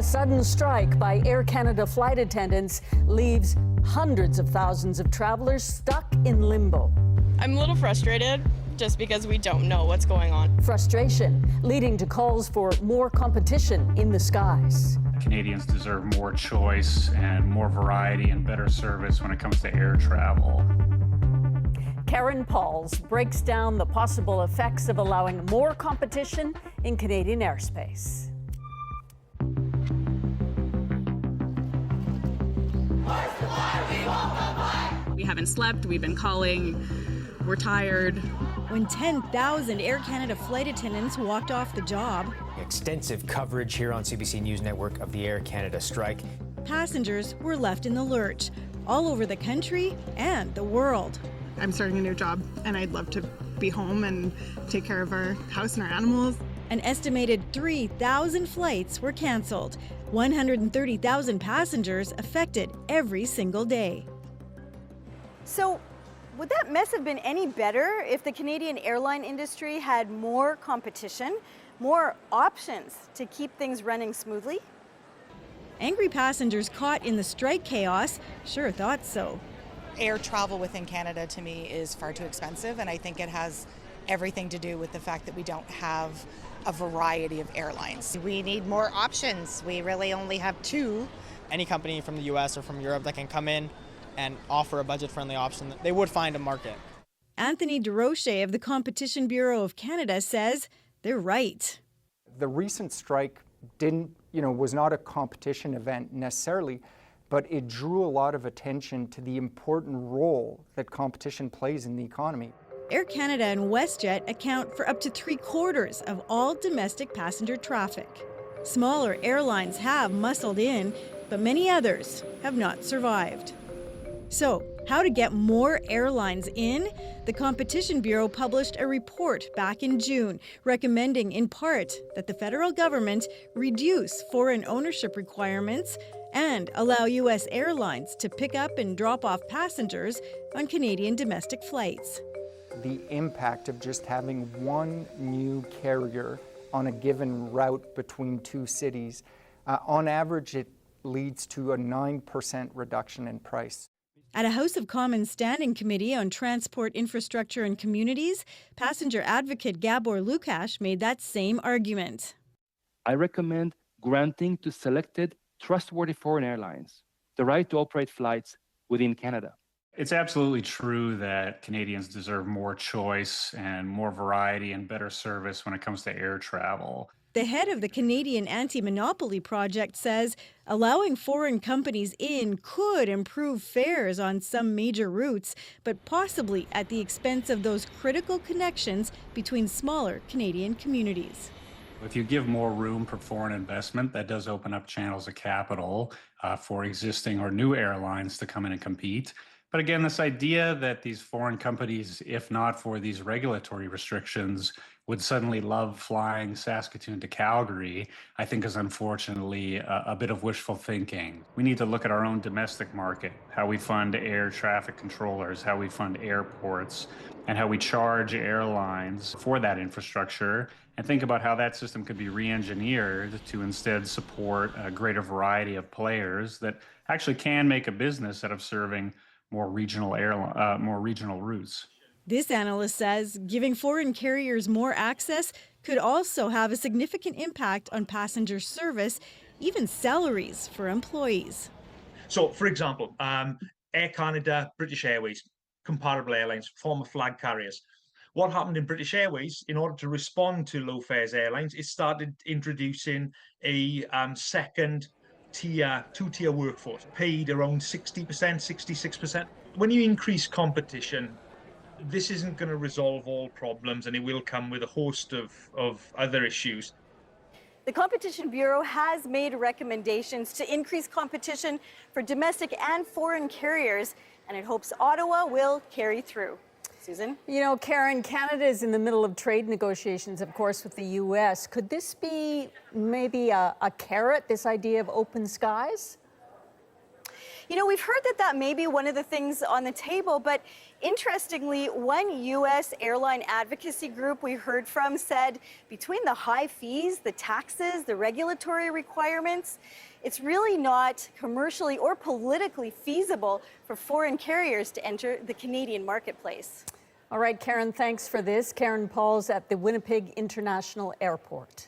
sudden strike by Air Canada flight attendants leaves hundreds of thousands of travelers stuck in limbo. I'm a little frustrated just because we don't know what's going on. Frustration leading to calls for more competition in the skies. Canadians deserve more choice and more variety and better service when it comes to air travel. Karen Pauls breaks down the possible effects of allowing more competition in Canadian airspace. We haven't slept, we've been calling, we're tired. When 10,000 Air Canada flight attendants walked off the job. Extensive coverage here on CBC News Network of the Air Canada strike. Passengers were left in the lurch all over the country and the world. I'm starting a new job and I'd love to be home and take care of our house and our animals. An estimated 3,000 flights were canceled. 130,000 passengers affected every single day. So, would that mess have been any better if the Canadian airline industry had more competition, more options to keep things running smoothly? Angry passengers caught in the strike chaos sure thought so. Air travel within Canada to me is far too expensive, and I think it has everything to do with the fact that we don't have a variety of airlines. We need more options. We really only have two. Any company from the US or from Europe that can come in and offer a budget-friendly option, they would find a market. Anthony DeRoche of the Competition Bureau of Canada says they're right. The recent strike was not a competition event necessarily, but it drew a lot of attention to the important role that competition plays in the economy. Air Canada and WestJet account for up to 3/4 of all domestic passenger traffic. Smaller airlines have muscled in, but many others have not survived. So, how to get more airlines in? The Competition Bureau published a report back in June recommending in part that the federal government reduce foreign ownership requirements and allow U.S. airlines to pick up and drop off passengers on Canadian domestic flights. The impact of just having one new carrier on a given route between two cities, on average it leads to a 9% reduction in price. At a House of Commons Standing Committee on Transport, Infrastructure and Communities, passenger advocate Gabor Lukács made that same argument. I recommend granting to selected trustworthy foreign airlines the right to operate flights within Canada. It's absolutely true that Canadians deserve more choice and more variety and better service when it comes to air travel. The head of the Canadian Anti-Monopoly Project says allowing foreign companies in could improve fares on some major routes, but possibly at the expense of those critical connections between smaller Canadian communities. If you give more room for foreign investment, that does open up channels of capital for existing or new airlines to come in and compete. But again, this idea that these foreign companies, if not for these regulatory restrictions, would suddenly love flying Saskatoon to Calgary, I think is unfortunately a bit of wishful thinking. We need to look at our own domestic market, how we fund air traffic controllers, how we fund airports, and how we charge airlines for that infrastructure, and think about how that system could be re-engineered to instead support a greater variety of players that actually can make a business out of serving more regional routes. This analyst says giving foreign carriers more access could also have a significant impact on passenger service, even salaries for employees. So, for example, Air Canada, British Airways, comparable airlines, former flag carriers. What happened in British Airways, in order to respond to low fares airlines, it started introducing a second tier, two-tier workforce, paid around 60%, 66%. When you increase competition, this isn't going to resolve all problems, and it will come with a host of other issues. The Competition Bureau has made recommendations to increase competition for domestic and foreign carriers, and it hopes Ottawa will carry through. Susan? You know, Karen, Canada is in the middle of trade negotiations, of course, with the U.S. Could this be maybe a carrot, this idea of open skies? You know, we've heard that may be one of the things on the table, but interestingly, one U.S. airline advocacy group we heard from said between the high fees, the taxes, the regulatory requirements, it's really not commercially or politically feasible for foreign carriers to enter the Canadian marketplace. All right, Karen, thanks for this. Karen Pauls at the Winnipeg International Airport.